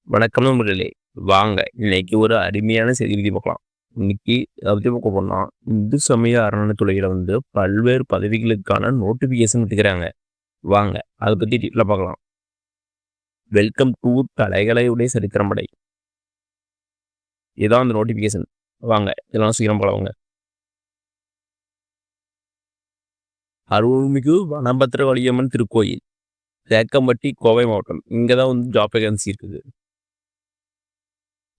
வணக்கம் நண்பர்களே. வாங்க இன்னைக்கு ஒரு அருமையான செய்தி பத்தி பார்க்கலாம். இன்னைக்கு அதை பத்தி பார்க்க போனா, இந்து சமய அறநிலையத்துறையில பல்வேறு பதவிகளுக்கான நோட்டிபிகேஷன் விட்டுக்கிறாங்க. வாங்க அதை பத்தி டீட்டெயிலா பார்க்கலாம். வெல்கம் டு கலைகளுடைய சரித்திரம் படை. இதான் அந்த நோட்டிபிகேஷன். வாங்க இதெல்லாம் சீக்கிரம் போலவாங்க. அருள்மிகு வனபத்திரகாளியம்மன் திருக்கோயில், தேக்கம்பட்டி, கோவை மாவட்டம். இங்கதான் ஜாப் வேகன்சி இருக்குது.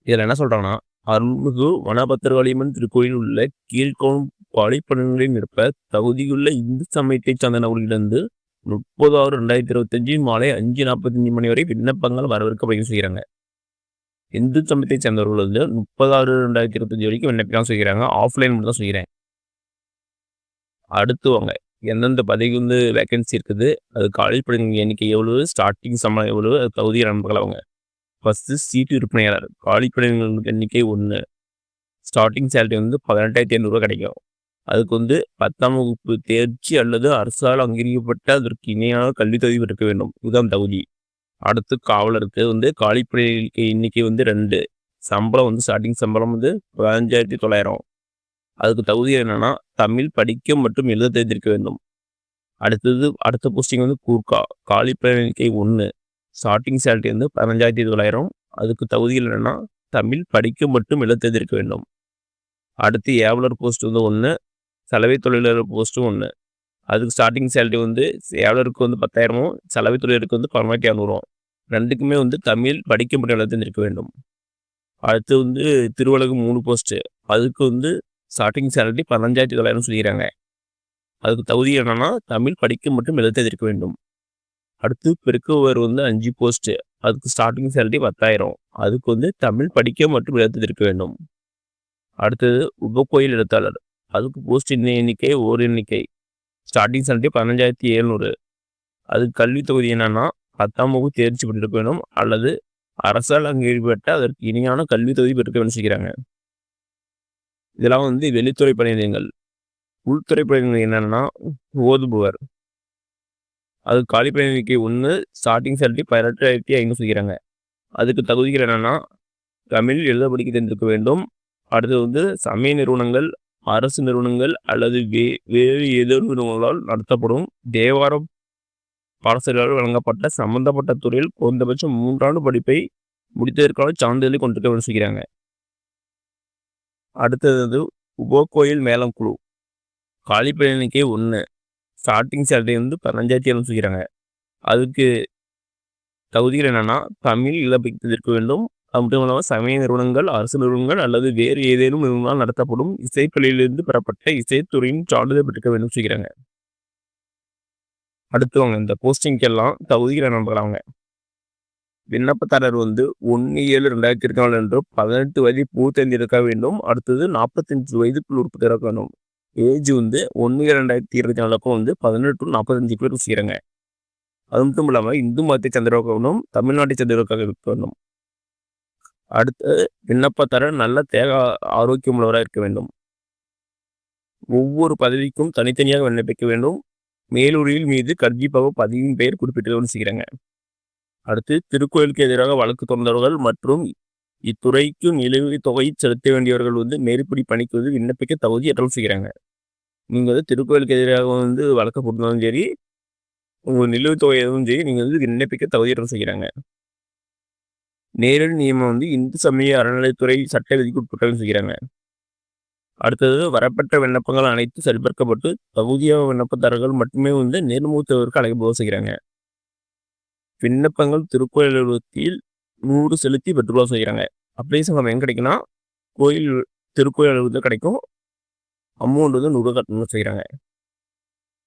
இதில் என்ன சொல்றாங்கன்னா, அருள்மிகு வனபத்திரகாளியம்மன் திருக்கோயில் உள்ள கீழ்கோணும் பணிப்பணிகளில் நிற்ப தகுதியுள்ள இந்து சமயத்தை சார்ந்த நபர்களிடந்து 30/6/2025 மாலை 5:45 மணி வரை விண்ணப்பங்கள் வரவேற்கப்படுகிறது செய்கிறாங்க. இந்து சமயத்தை சேர்ந்தவர்கள் 30/6/2025 வரைக்கும் விண்ணப்பிக்கலாம் செய்கிறாங்க. ஆஃப்லைன் மட்டும் தான் செய்கிறேன். அடுத்து வாங்க எந்தெந்த பதவி வேகன்சி இருக்குது, அது காலேஜ் படிக்கிற எண்ணிக்கை எவ்வளவு, ஸ்டார்டிங் சம்பளம் எவ்வளவு, அது தகுதியை நண்பர்கள் அவங்க. ஃபஸ்ட்டு சீட்டு விற்பனையாளர் காலி பணியிடங்களுக்கு எண்ணிக்கை 1. ஸ்டார்டிங் சேலரி 18,500 கிடைக்கும். அதுக்கு 10ஆம் வகுப்பு தேர்ச்சி அல்லது அரசால் அங்கீகரிக்கப்பட்ட அதற்கு இணையான கல்வி தகுதி இருக்க வேண்டும். இதுதான் தகுதி. அடுத்து காவலருக்கு காலி பணியிடங்களுக்கு எண்ணிக்கை 2. சம்பளம் ஸ்டார்டிங் சம்பளம் 15,900. அதுக்கு தகுதி என்னன்னா, தமிழ் படிக்க மற்றும் எழுத தெரிந்திருக்க வேண்டும். அடுத்த போஸ்டிங் கூர்க்கா காலி பணியிடங்களுக்கு 1. Starting salary 15,900. அதுக்கு தகுதியில் என்னன்னா, தமிழ் படிக்க மட்டும் எழுத தெரிந்திருக்க வேண்டும். அடுத்து ஏவலர் போஸ்ட் 1. சலவை தொழிலாளர் போஸ்ட் 1. அதுக்கு ஸ்டார்டிங் சேலரி ஏவலருக்கு 10,000, சலவை தொழிலருக்கு 15,200. ரெண்டுக்குமே தமிழ் படிக்க மட்டும் எழுத தெரிந்திருக்க வேண்டும். அடுத்து திருவள்ளகு 3 போஸ்ட். அதுக்கு ஸ்டார்டிங் சேலரி 15,900 சொல்லிக்கிறாங்க. அதுக்கு தகுதி என்னன்னா, தமிழ் படிக்க மட்டும் எழுத தெரிந்திருக்க வேண்டும். அடுத்து பெருக்குவர் 5 போஸ்ட். அதுக்கு ஸ்டார்டிங் சேலரி 10,000. அதுக்கு தமிழ் படிக்க மற்றும் எழுத தெரிந்திருக்க வேண்டும். அடுத்தது உபகோயில் எழுத்தாளர். அதுக்கு போஸ்ட் எண்ணிக்கை 1 எண்ணிக்கை. Starting salary 15,700. அதுக்கு கல்வி தொகுதி என்னன்னா, 10ஆம் வகுப்பு தேர்ச்சி பெற்றிருக்க வேண்டும் அல்லது அரசால் அங்கீகரிக்கப்பட்ட அதற்கு இணையான கல்வி தொகுதி பெற்றிருக்க வேண்டும் செய்கிறாங்க. இதெல்லாம் வெளித்துறை பணியிடங்கள். உள்துறை பணியிடங்கள் என்னன்னா, ஓதுபவர். அது காலி பணியிடங்களுக்கு 1. ஸ்டார்டிங் சேலரி 18,500 சொல்லிக்கிறாங்க. அதுக்கு தகுதிகள் என்னன்னா, தமிழ் எழுத படிக்க தெரிந்திருக்க வேண்டும். அடுத்து சமய நிறுவனங்கள், அரசு நிறுவனங்கள் அல்லது வேறு ஏதேனும் நிறுவனங்களால் நடத்தப்படும் தேவாரம் பாடசாலையால் வழங்கப்பட்ட சம்பந்தப்பட்ட துறையில் குறைந்தபட்சம் 3 ஆண்டு படிப்பை முடித்ததற்கான சான்றிதழை கொண்டிருக்க வேண்டும் செய்கிறாங்க. அடுத்தது உபகோயில் மேளம் குழு. காலி பணியிடங்களுக்கு 1. ஸ்டார்டிங் சேலரி 15,700 சொல்லிக்கிறாங்க. அதுக்கு தகுதிகள் என்னன்னா, தமிழ் எழுத படிக்க தெரிந்திருக்க வேண்டும். அது மட்டும் இல்லாமல் சமய நிறுவனங்கள், அரசு நிறுவனங்கள் அல்லது வேறு ஏதேனும் நிறுவனங்களால் நடத்தப்படும் இசைப்பள்ளியிலிருந்து பெறப்பட்ட இசைத்துறையின் சான்றிதழ் பெற்றிருக்க வேண்டும் செய்கிறாங்க. அடுத்து இந்த போஸ்டிங்கெல்லாம் தகுதிகளை நம்பலாங்க. விண்ணப்பதாரர் 1/7/2024 என்று 18 வயது பூர்த்தி வேண்டும். அடுத்தது 45 வயதுக்குள் உட்பட்டிருக்க வேண்டும். ஏஜ் 1/7/2024 18 to 45 பேர் செய்கிறாங்க. அது மட்டும் இல்லாமல் இந்து மதத்தை சேர்ந்தவராக வேண்டும், தமிழ்நாட்டை சேர்ந்தவராக இருக்க வேண்டும். அடுத்து விண்ணப்பதாரர் நல்ல தேக ஆரோக்கியம் உள்ளவராக இருக்க வேண்டும். ஒவ்வொரு பதவிக்கும் தனித்தனியாக விண்ணப்பிக்க வேண்டும். மேலுரியில் மீது கண்டிப்பாக பதவியின் பெயர் குறிப்பிட்டு செய்கிறாங்க. அடுத்து திருக்கோயிலுக்கு எதிராக வழக்கு தொடர்ந்தவர்கள் மற்றும் இத்துறைக்கு நிலுவைத் தொகை செலுத்த வேண்டியவர்கள் மேற்படி பணிக்கு விண்ணப்பிக்க தகுதி ஏற்றம் செய்கிறாங்க. நீங்கள் திருக்கோயிலுக்கு எதிராக வழக்கு போட்டாலும் சரி, உங்கள் நிலுவைத் தொகை எதுவும் சரி, நீங்கள் விண்ணப்பிக்க தகுதியேற்றம் செய்கிறாங்க. நேரடி நியமனம் இந்து சமய அறநிலையத்துறை சட்ட விதிக்கு உட்பட்டவர்கள் செய்கிறாங்க. அடுத்தது வரப்பட்ட விண்ணப்பங்கள் அனைத்து சரிபார்க்கப்பட்டு தகுதியாக விண்ணப்பதாரர்கள் மட்டுமே நேர்முகத்திற்கு அழைக்கப்போது செய்கிறாங்க. விண்ணப்பங்கள் திருக்கோயில் அலுவலகத்தில் 100 செலுத்தி பெற்றுக்கொள்ள செய்கிறாங்க. அப்ளிகேஷன் எங்க கிடைக்குன்னா, திருக்கோயில் அலுவலகத்தில் கிடைக்கும். அமௌண்ட் 100 கட்டணம் செய்கிறாங்க.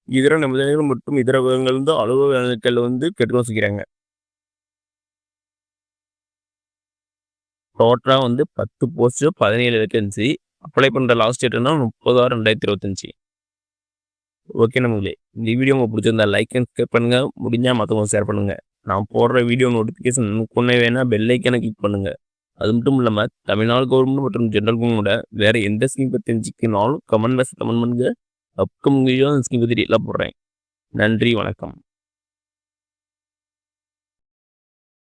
இதர நிபந்தனைகள் மற்றும் இதர விவரங்கள் அலுவலகங்கள் கேட்டுக்கொள்ள செய்கிறாங்க. டோட்டலா 10 போஸ்ட், 17 வேகன்சி. அப்ளை பண்ணுற லாஸ்ட் டேட்னா 30/6/2025. ஓகே நம்மளே, இந்த வீடியோ உங்களுக்கு பிடிச்சிருந்தா லைக் அண்ட் சப்ஸ்கிரைப் பண்ணுங்க. முடிஞ்சா மற்றவங்க ஷேர் பண்ணுங்க. நான் போடுற வீடியோ நோட்டிஃபிகேஷன் கொண்டே வேணா பெல் ஐக்கனை கிளிக் பண்ணுங்க. அது மட்டும் இல்லாமல் தமிழ்நாடு கவர்மெண்ட் மற்றும் ஜென்ரல் கவர்மெண்டோட வேற எந்த ஸ்கீம் பற்றி தெரிஞ்சுக்கனாலும் கமெண்ட் பண்ணுங்க. அப்கமிங் வீடியோ அந்த ஸ்கீம் பற்றி எல்லாம் போடுறேன். நன்றி, வணக்கம்.